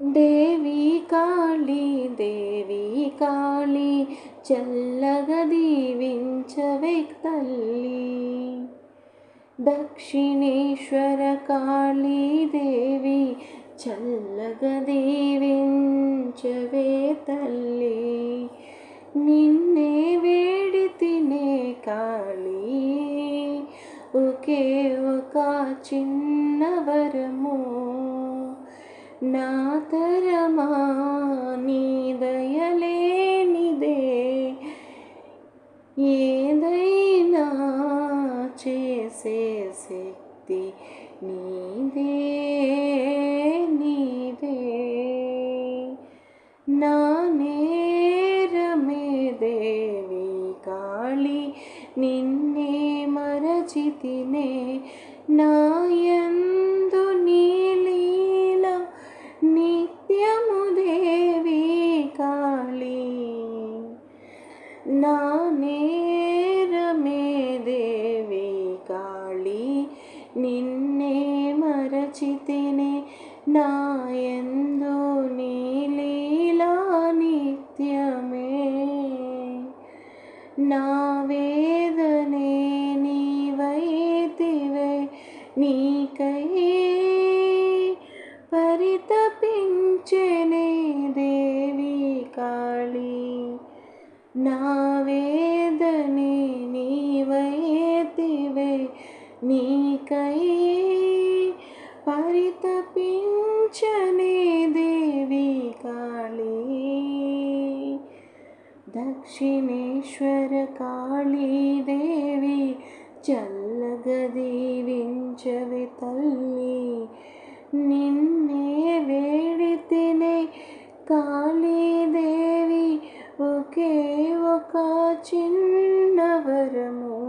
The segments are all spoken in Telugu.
దేవి కాళీ దేవి కాళీ చల్లగా దీవించవే తల్లి. దక్షిణేశ్వర కాళీ దేవి చల్లగా దీవించవే తల్లి. నిన్నే వేడితినే కాళీ ఒకే ఒక చిన్న వరము. నా తరమా నీ దయలేనిదే ఏదైనా చేసే శక్తి నీదే నీదే. నా నేరమే దేవి కాళీ నిన్నే మరచితినే. నాయందు నీ లీల నిత్యము దేవి కాళీ. నా నేరమే దేవి కాళీ నిన్నే మరచితినే. నాయందు నీ లీలా నిత్యమే. నా వేదనే నీవైతివే నీకై పరితపించెనే దేవి కాళీ. నా వేదనే నీవైతివే నీకై పరితపించనే దేవి కాళీ. దక్షిణేశ్వర కాళీ దేవి చల్లగా దీవించవే తల్లి. నిన్నే వేడితినే కాళీ దేవి ఒకే ఒక చిన్న వరము.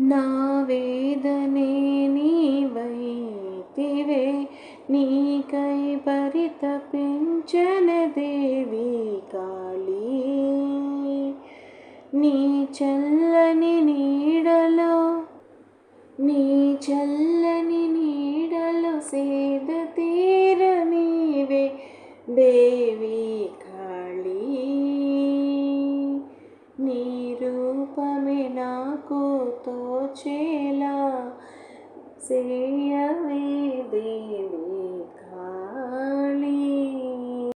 నా వేదనే నీవైతివే నీకై పరితపించన దేవి కాళీ. నీ చల్లని నీడలో సేద తీర నీవే దేవి కాళీ. నీ రూపమే నాకు తోచేలా